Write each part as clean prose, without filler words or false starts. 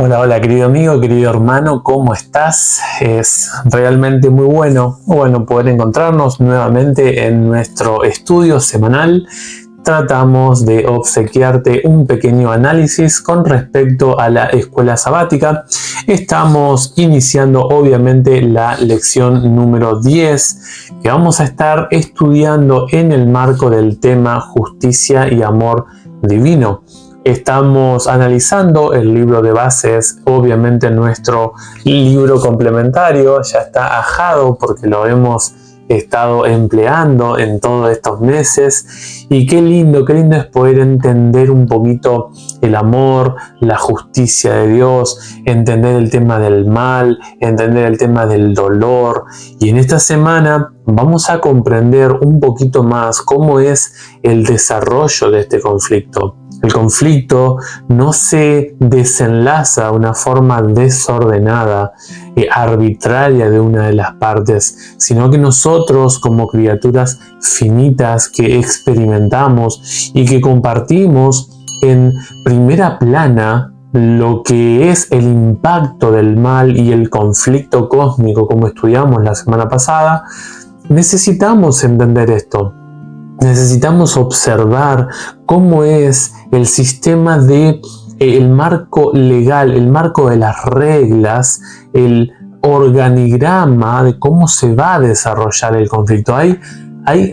Hola, hola, querido amigo, querido hermano, ¿cómo estás? Es realmente muy bueno poder encontrarnos nuevamente en nuestro estudio semanal. Tratamos de obsequiarte un pequeño análisis con respecto a la escuela sabática. Estamos iniciando obviamente la lección número 10 que vamos a estar estudiando en el marco del tema justicia y amor divino. Estamos analizando el libro de bases, obviamente nuestro libro complementario ya está ajado porque lo hemos estado empleando en todos estos meses y qué lindo es poder entender un poquito el amor, la justicia de Dios, entender el tema del mal, entender el tema del dolor, y en esta semana vamos a comprender un poquito más cómo es el desarrollo de este conflicto. El conflicto no se desenlaza de una forma desordenada, arbitraria de una de las partes, sino que nosotros como criaturas finitas que experimentamos y que compartimos en primera plana lo que es el impacto del mal y el conflicto cósmico, como estudiamos la semana pasada, necesitamos entender esto. Necesitamos observar cómo es el sistema de el marco legal, el marco de las reglas, el organigrama de cómo se va a desarrollar el conflicto. Hay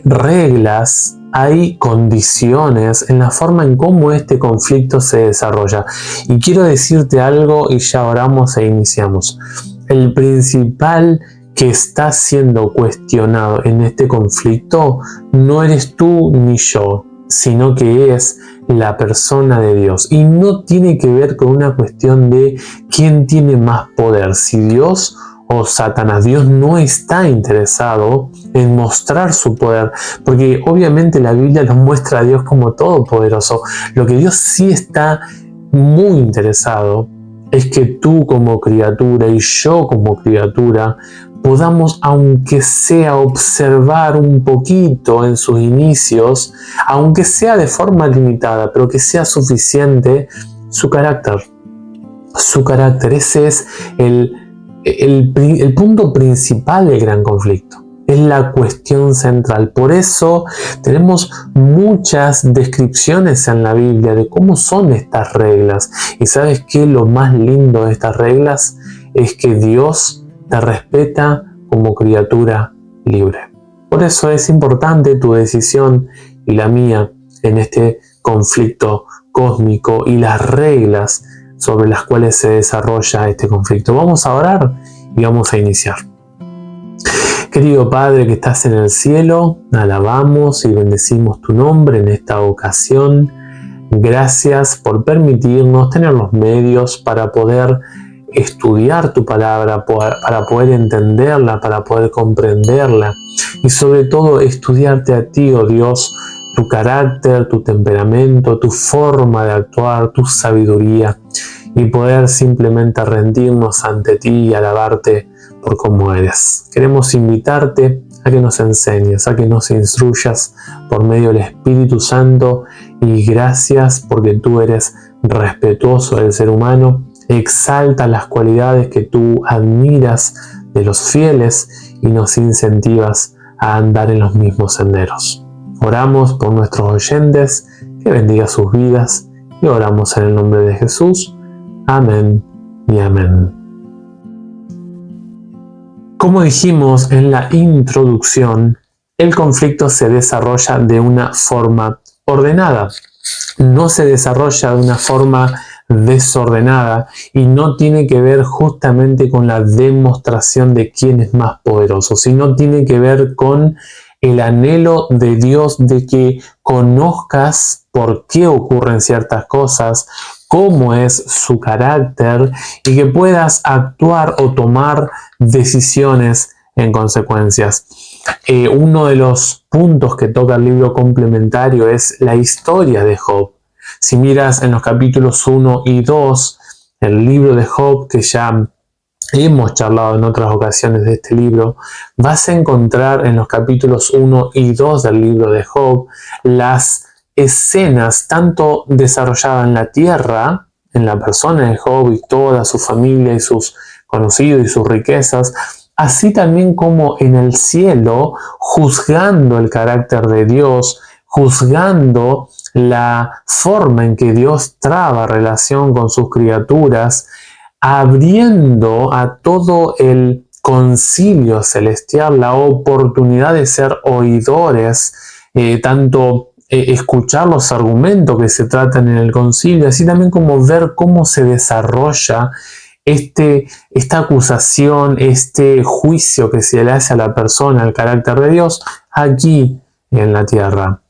reglas, hay condiciones en la forma en cómo este conflicto se desarrolla. Y quiero decirte algo y ya oramos e iniciamos. El principal que está siendo cuestionado en este conflicto no eres tú ni yo, sino que es la persona de Dios. Y no tiene que ver con una cuestión de quién tiene más poder, si Dios o Satanás. Dios no está interesado en mostrar su poder, porque obviamente la Biblia nos muestra a Dios como todopoderoso. Lo que Dios sí está muy interesado es que tú como criatura y yo como criatura podamos, aunque sea, observar un poquito en sus inicios, aunque sea de forma limitada, pero que sea suficiente, su carácter. Su carácter, ese es el punto principal del gran conflicto. Es la cuestión central. Por eso tenemos muchas descripciones en la Biblia de cómo son estas reglas. Y ¿sabes qué? Lo más lindo de estas reglas es que Dios te respeta como criatura libre. Por eso es importante tu decisión y la mía en este conflicto cósmico y las reglas sobre las cuales se desarrolla este conflicto. Vamos a orar y vamos a iniciar. Querido Padre que estás en el cielo, alabamos y bendecimos tu nombre en esta ocasión. Gracias por permitirnos tener los medios para poder estudiar tu palabra, para poder entenderla, para poder comprenderla y sobre todo estudiarte a ti, oh Dios, tu carácter, tu temperamento, tu forma de actuar, tu sabiduría, y poder simplemente rendirnos ante ti y alabarte por cómo eres. Queremos invitarte a que nos enseñes, a que nos instruyas por medio del Espíritu Santo, y gracias porque tú eres respetuoso del ser humano, exalta las cualidades que tú admiras de los fieles y nos incentivas a andar en los mismos senderos. Oramos por nuestros oyentes, que bendiga sus vidas, y oramos en el nombre de Jesús. Amén y amén. Como dijimos en la introducción, el conflicto se desarrolla de una forma ordenada. No se desarrolla de una forma desordenada y no tiene que ver justamente con la demostración de quién es más poderoso, sino tiene que ver con el anhelo de Dios de que conozcas por qué ocurren ciertas cosas, cómo es su carácter y que puedas actuar o tomar decisiones en consecuencias. Uno de los puntos que toca el libro complementario es la historia de Job. Si miras en los capítulos 1 y 2, el libro de Job, que ya hemos charlado en otras ocasiones de este libro, vas a encontrar en los capítulos 1 y 2 del libro de Job las escenas tanto desarrolladas en la tierra, en la persona de Job y toda su familia y sus conocidos y sus riquezas, así también como en el cielo, juzgando el carácter de Dios, juzgando la forma en que Dios traba relación con sus criaturas, abriendo a todo el concilio celestial la oportunidad de ser oidores, tanto escuchar los argumentos que se tratan en el concilio, así también como ver cómo se desarrolla esta acusación, este juicio que se le hace a la persona, al carácter de Dios, aquí en la tierra.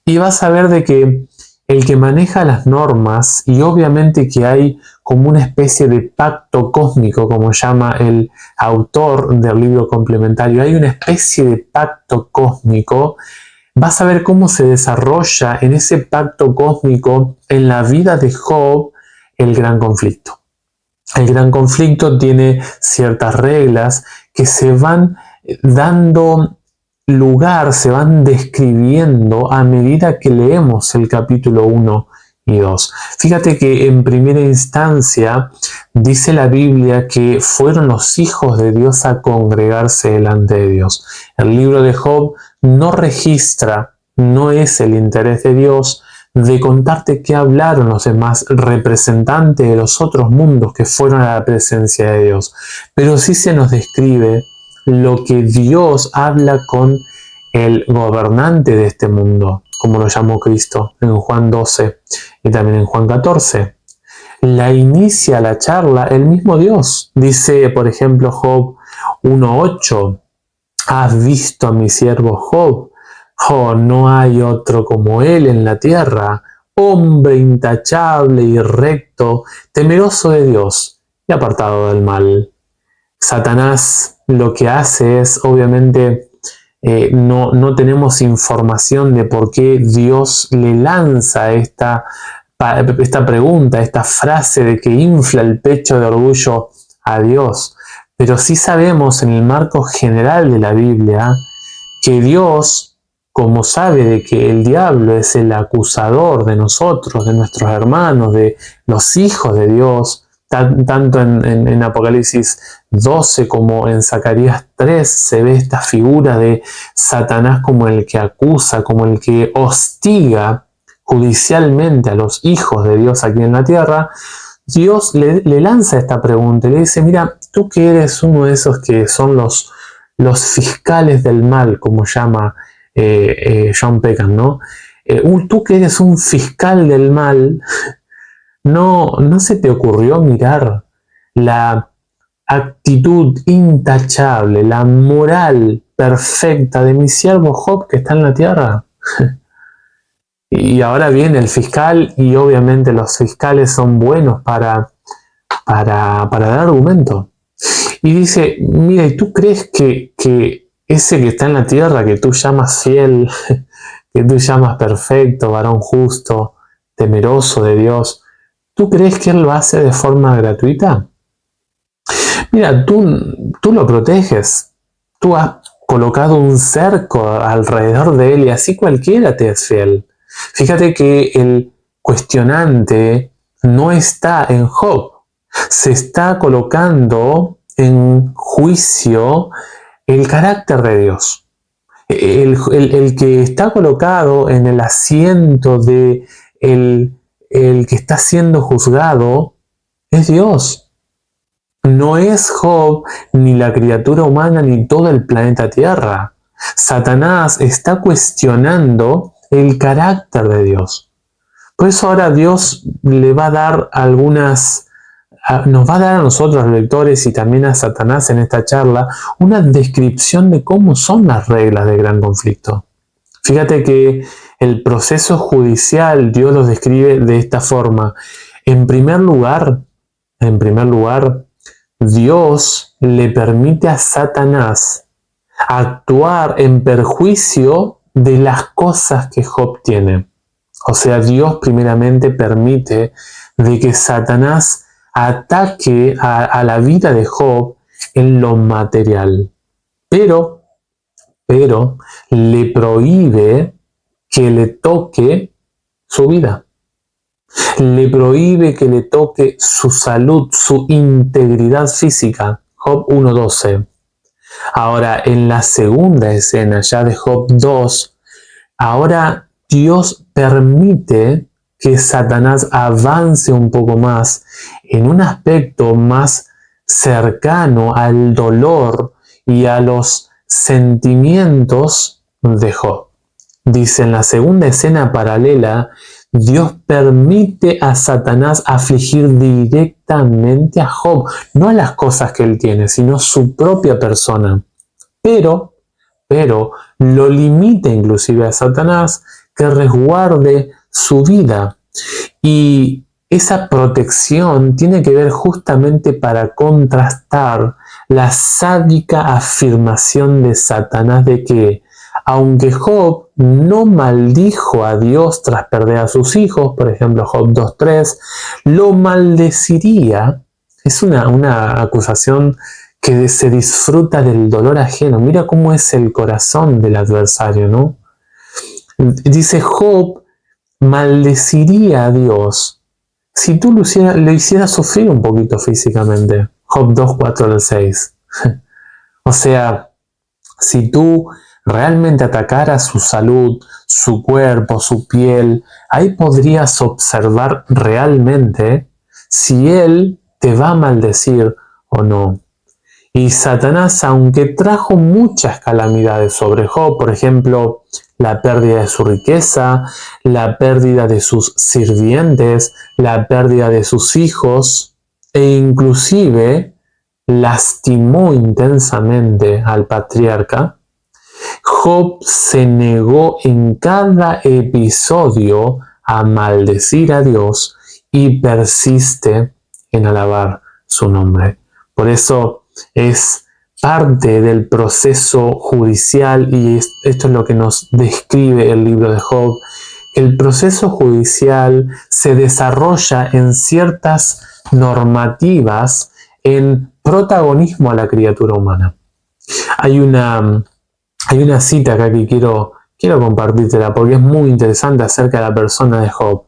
Y vas a ver de que el que maneja las normas, y obviamente que hay como una especie de pacto cósmico, como llama el autor del libro complementario, hay una especie de pacto cósmico. Vas a ver cómo se desarrolla en ese pacto cósmico en la vida de Job el gran conflicto. El gran conflicto tiene ciertas reglas que se van dando lugar, se van describiendo a medida que leemos el capítulo 1 y 2. Fíjate que en primera instancia dice la Biblia que fueron los hijos de Dios a congregarse delante de Dios. El libro de Job no registra, no es el interés de Dios de contarte qué hablaron los demás representantes de los otros mundos que fueron a la presencia de Dios. Pero sí se nos describe lo que Dios habla con el gobernante de este mundo, como lo llamó Cristo en Juan 12 y también en Juan 14. La inicia la charla el mismo Dios. Dice, por ejemplo, Job 1:8, ¿has visto a mi siervo Job? Oh, no hay otro como él en la tierra, hombre intachable y recto, temeroso de Dios y apartado del mal. Satanás lo que hace es, obviamente, no tenemos información de por qué Dios le lanza esta pregunta, esta frase de que infla el pecho de orgullo a Dios. Pero sí sabemos en el marco general de la Biblia que Dios, como sabe de que el diablo es el acusador de nosotros, de nuestros hermanos, de los hijos de Dios, tanto en Apocalipsis 12 como en Zacarías 3 se ve esta figura de Satanás como el que acusa, como el que hostiga judicialmente a los hijos de Dios aquí en la tierra. Dios le lanza esta pregunta y le dice, mira, tú que eres uno de esos que son los fiscales del mal, como llama John Peckham, ¿no? Tú que eres un fiscal del mal, ¿no se te ocurrió mirar la actitud intachable, la moral perfecta de mi siervo Job que está en la tierra? Y ahora viene el fiscal y obviamente los fiscales son buenos para dar argumento. Y dice, mira, ¿y tú crees que ese que está en la tierra, que tú llamas fiel, que tú llamas perfecto, varón justo, temeroso de Dios, ¿tú crees que Él lo hace de forma gratuita? Mira, tú lo proteges, tú has colocado un cerco alrededor de Él y así cualquiera te es fiel. Fíjate que el cuestionante no está en Job, se está colocando en juicio el carácter de Dios. El que está colocado en el asiento de el que está siendo juzgado es Dios. No es Job, ni la criatura humana, ni todo el planeta Tierra. Satanás está cuestionando el carácter de Dios. Por eso ahora Dios le va a dar nos va a dar a nosotros, los lectores, y también a Satanás en esta charla, una descripción de cómo son las reglas del gran conflicto. Fíjate que el proceso judicial Dios los describe de esta forma. En primer lugar, Dios le permite a Satanás actuar en perjuicio de las cosas que Job tiene. O sea, Dios primeramente permite de que Satanás ataque a la vida de Job en lo material. Pero le prohíbe que le toque su vida. Le prohíbe que le toque su salud, su integridad física. Job 1:12. Ahora, en la segunda escena ya de Job 2, ahora Dios permite que Satanás avance un poco más en un aspecto más cercano al dolor y a los sentimientos de Job. Dice en la segunda escena paralela, Dios permite a Satanás afligir directamente a Job, no a las cosas que él tiene, sino su propia persona. Pero lo limita inclusive a Satanás que resguarde su vida. Y esa protección tiene que ver justamente para contrastar la sádica afirmación de Satanás de que, aunque Job no maldijo a Dios tras perder a sus hijos, por ejemplo Job 2:3, lo maldeciría. Es una acusación que se disfruta del dolor ajeno. Mira cómo es el corazón del adversario, ¿no? Dice Job maldeciría a Dios si tú lo hicieras sufrir un poquito físicamente. Job 2:4-6. O sea, si tú realmente atacaras su salud, su cuerpo, su piel, ahí podrías observar realmente si él te va a maldecir o no. Y Satanás, aunque trajo muchas calamidades sobre Job, por ejemplo, la pérdida de su riqueza, la pérdida de sus sirvientes, la pérdida de sus hijos, e inclusive lastimó intensamente al patriarca, Job se negó en cada episodio a maldecir a Dios y persiste en alabar su nombre. Por eso es parte del proceso judicial, y esto es lo que nos describe el libro de Job. El proceso judicial se desarrolla en ciertas normativas en protagonismo a la criatura humana. Hay una cita acá que quiero compartírtela porque es muy interesante acerca de la persona de Job.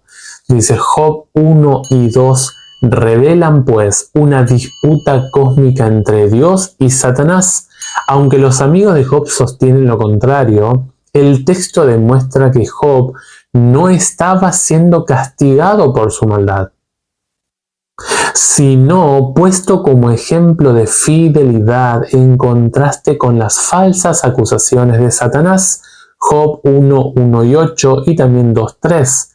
Dice Job 1 y 2 revelan pues una disputa cósmica entre Dios y Satanás. Aunque los amigos de Job sostienen lo contrario, el texto demuestra que Job no estaba siendo castigado por su maldad, sino puesto como ejemplo de fidelidad en contraste con las falsas acusaciones de Satanás. Job 1:1-8 y también 2:3.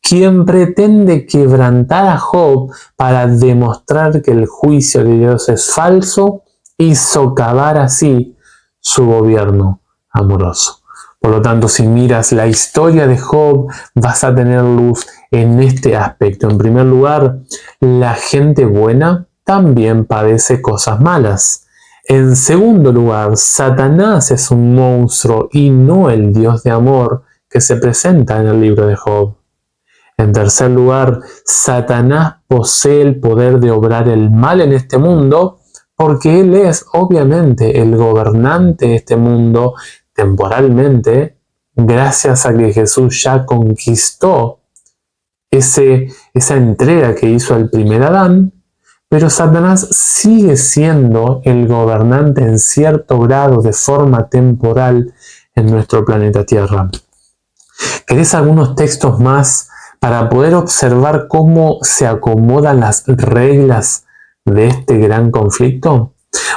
Quien pretende quebrantar a Job para demostrar que el juicio de Dios es falso y socavar así su gobierno amoroso. Por lo tanto, si miras la historia de Job, vas a tener luz en este aspecto. En primer lugar, la gente buena también padece cosas malas. En segundo lugar, Satanás es un monstruo y no el Dios de amor que se presenta en el libro de Job. En tercer lugar, Satanás posee el poder de obrar el mal en este mundo porque él es obviamente el gobernante de este mundo temporalmente, gracias a que Jesús ya conquistó esa entrega que hizo al primer Adán, pero Satanás sigue siendo el gobernante en cierto grado de forma temporal en nuestro planeta Tierra. ¿Querés algunos textos más para poder observar cómo se acomodan las reglas de este gran conflicto?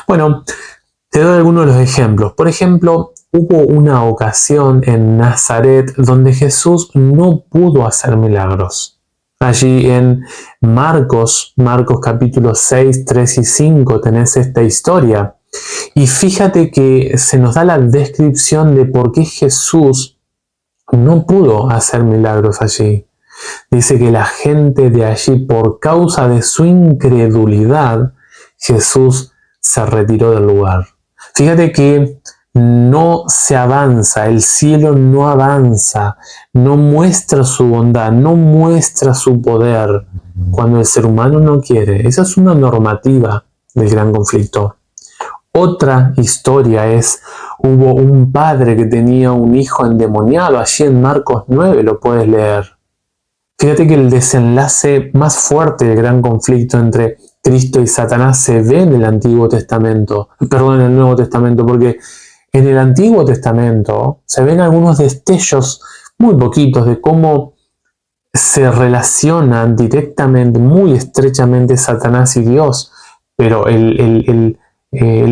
Bueno, te doy algunos de los ejemplos. Por ejemplo, hubo una ocasión en Nazaret donde Jesús no pudo hacer milagros. Allí en Marcos capítulo 6, 3 y 5 tenés esta historia. Y fíjate que se nos da la descripción de por qué Jesús no pudo hacer milagros allí. Dice que la gente de allí, por causa de su incredulidad, Jesús se retiró del lugar. Fíjate que no se avanza, el cielo no avanza, no muestra su bondad, no muestra su poder cuando el ser humano no quiere. Esa es una normativa del gran conflicto. Otra historia hubo un padre que tenía un hijo endemoniado, allí en Marcos 9 lo puedes leer. Fíjate que el desenlace más fuerte del gran conflicto entre Cristo y Satanás se ve en el Antiguo Testamento, perdón, en el Nuevo Testamento, porque en el Antiguo Testamento se ven algunos destellos muy poquitos de cómo se relacionan directamente, muy estrechamente Satanás y Dios, pero el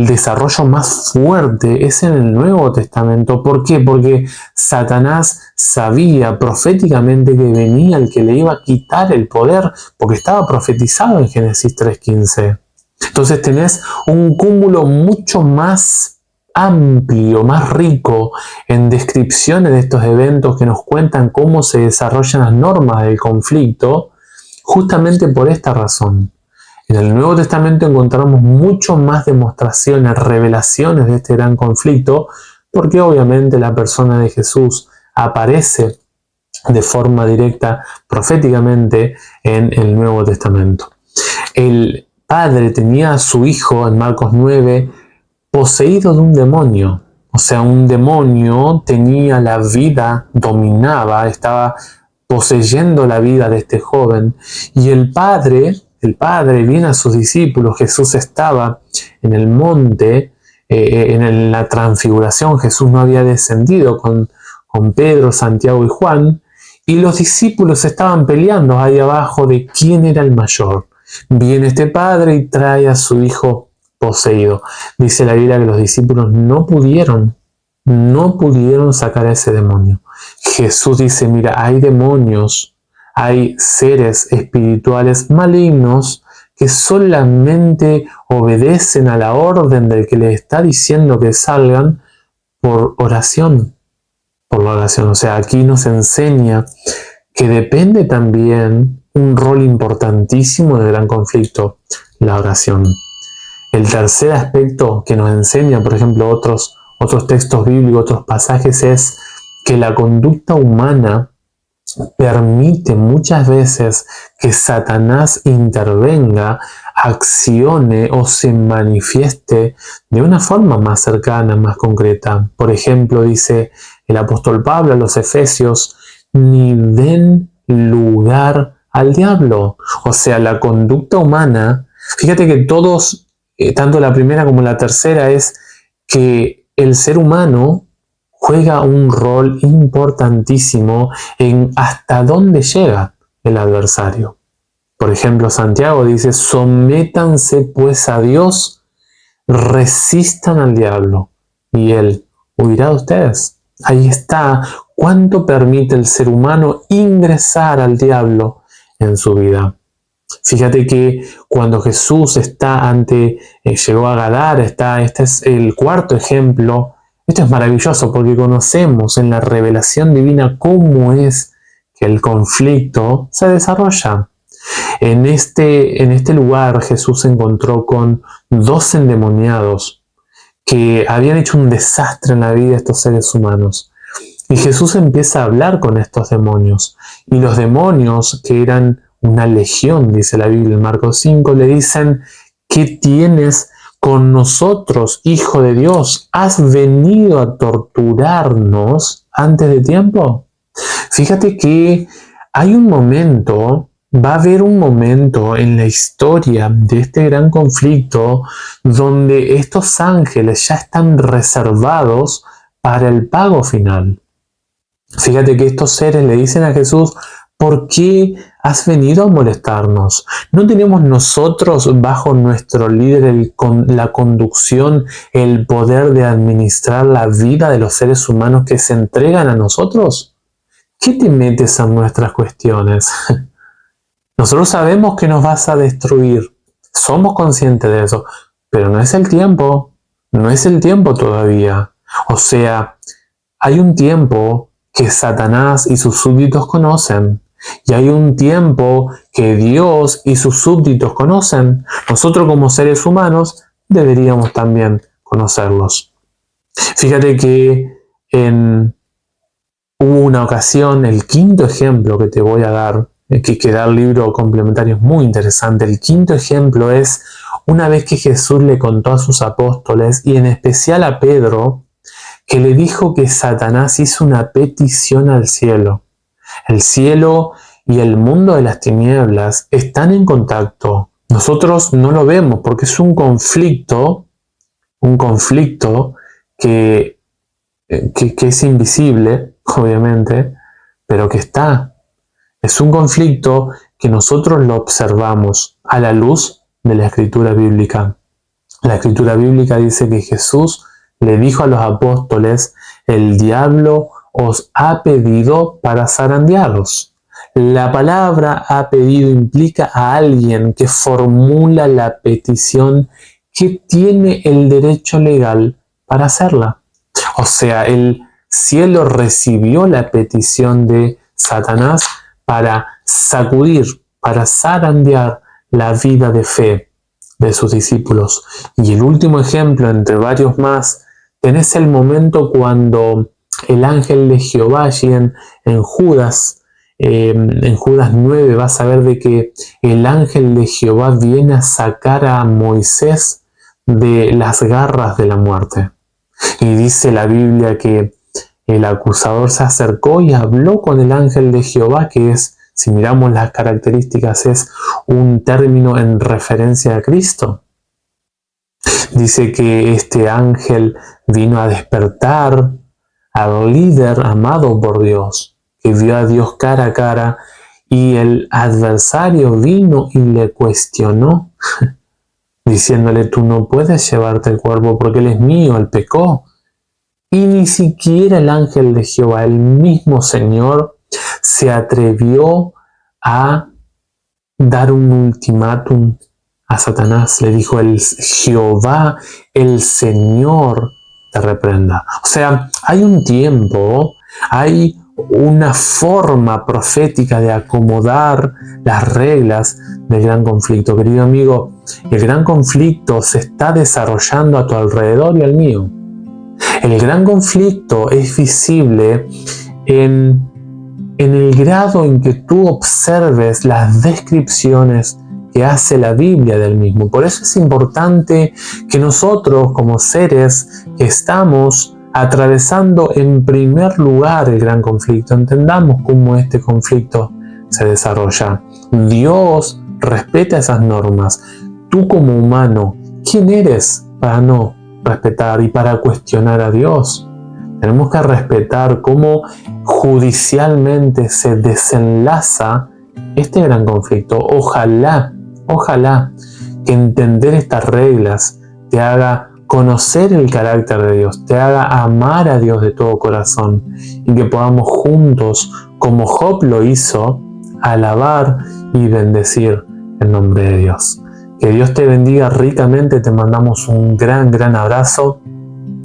desarrollo más fuerte es en el Nuevo Testamento. ¿Por qué? Porque Satanás sabía proféticamente que venía el que le iba a quitar el poder, porque estaba profetizado en Génesis 3:15. Entonces tenés un cúmulo mucho más amplio, más rico en descripciones de estos eventos que nos cuentan cómo se desarrollan las normas del conflicto, justamente por esta razón. En el Nuevo Testamento encontramos mucho más demostraciones, revelaciones de este gran conflicto, porque obviamente la persona de Jesús aparece de forma directa, proféticamente, en el Nuevo Testamento. El padre tenía a su hijo, en Marcos 9, poseído de un demonio. O sea, un demonio tenía la vida, dominaba, estaba poseyendo la vida de este joven. Y el padre viene a sus discípulos. Jesús estaba en el monte, en la transfiguración. Jesús no había descendido con Pedro, Santiago y Juan. Y los discípulos estaban peleando ahí abajo de quién era el mayor. Viene este padre y trae a su hijo poseído. Dice la Biblia que los discípulos no pudieron sacar a ese demonio. Jesús dice, mira, hay demonios, hay seres espirituales malignos que solamente obedecen a la orden del que les está diciendo que salgan por oración. Por la oración. O sea, aquí nos enseña que depende también un rol importantísimo del gran conflicto, la oración. El tercer aspecto que nos enseña, por ejemplo, otros textos bíblicos, otros pasajes, es que la conducta humana permite muchas veces que Satanás intervenga, accione o se manifieste de una forma más cercana, más concreta. Por ejemplo, dice el apóstol Pablo a los Efesios, ni den lugar al diablo. O sea, la conducta humana, fíjate que todos, tanto la primera como la tercera, es que el ser humano juega un rol importantísimo en hasta dónde llega el adversario. Por ejemplo, Santiago dice, sométanse pues a Dios, resistan al diablo y él huirá de ustedes. Ahí está cuánto permite el ser humano ingresar al diablo en su vida. Fíjate que cuando Jesús está llegó a Gadara, este es el cuarto ejemplo. Esto es maravilloso porque conocemos en la revelación divina cómo es que el conflicto se desarrolla. En este lugar Jesús se encontró con 2 endemoniados que habían hecho un desastre en la vida de estos seres humanos. Y Jesús empieza a hablar con estos demonios. Y los demonios, que eran una legión, dice la Biblia en Marcos 5, le dicen, ¿qué tienes con nosotros, Hijo de Dios? ¿Has venido a torturarnos antes de tiempo? Fíjate que va a haber un momento en la historia de este gran conflicto donde estos ángeles ya están reservados para el pago final. Fíjate que estos seres le dicen a Jesús, ¿por qué has venido a molestarnos? ¿No tenemos nosotros bajo nuestro líder la conducción, el poder de administrar la vida de los seres humanos que se entregan a nosotros? ¿Qué te metes en nuestras cuestiones? Nosotros sabemos que nos vas a destruir. Somos conscientes de eso. Pero no es el tiempo. No es el tiempo todavía. O sea, hay un tiempo que Satanás y sus súbditos conocen. Y hay un tiempo que Dios y sus súbditos conocen. Nosotros como seres humanos deberíamos también conocerlos. Fíjate que hubo una ocasión, el quinto ejemplo que te voy a dar, que da el libro complementario es muy interesante. El quinto ejemplo es una vez que Jesús le contó a sus apóstoles y en especial a Pedro, que le dijo que Satanás hizo una petición al cielo. El cielo y el mundo de las tinieblas están en contacto. Nosotros no lo vemos porque es un conflicto que es invisible, obviamente, pero que está. Es un conflicto que nosotros lo observamos a la luz de la escritura bíblica. La escritura bíblica dice que Jesús le dijo a los apóstoles: el diablo os ha pedido para zarandearos. La palabra ha pedido implica a alguien que formula la petición, que tiene el derecho legal para hacerla. O sea, el cielo recibió la petición de Satanás para sacudir, para zarandear la vida de fe de sus discípulos. Y el último ejemplo, entre varios más, tenés el momento cuando el ángel de Jehová, allí en Judas 9, vas a ver de que el ángel de Jehová viene a sacar a Moisés de las garras de la muerte. Y dice la Biblia que el acusador se acercó y habló con el ángel de Jehová, que es, si miramos las características, es un término en referencia a Cristo. Dice que este ángel vino a despertar al líder amado por Dios, que vio a Dios cara a cara, y el adversario vino y le cuestionó, diciéndole: tú no puedes llevarte el cuerpo porque él es mío, él pecó. Y ni siquiera el ángel de Jehová, el mismo Señor, se atrevió a dar un ultimátum a Satanás. Le dijo: el Jehová, el Señor, te reprenda. O sea, hay un tiempo, hay una forma profética de acomodar las reglas del gran conflicto. Querido amigo, el gran conflicto se está desarrollando a tu alrededor y al mío. El gran conflicto es visible en el grado en que tú observes las descripciones que hace la Biblia del mismo. Por eso es importante que nosotros, como seres que estamos atravesando en primer lugar el gran conflicto, entendamos cómo este conflicto se desarrolla. Dios respeta esas normas. Tú, como humano, ¿quién eres para no respetar y para cuestionar a Dios? Tenemos que respetar cómo judicialmente se desenlaza este gran conflicto. Ojalá que entender estas reglas te haga conocer el carácter de Dios, te haga amar a Dios de todo corazón, y que podamos juntos, como Job lo hizo, alabar y bendecir el nombre de Dios. Que Dios te bendiga ricamente, te mandamos un gran abrazo,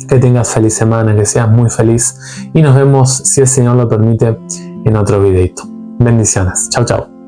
que tengas feliz semana, que seas muy feliz, y nos vemos, si el Señor lo permite, en otro videito. Bendiciones. Chau.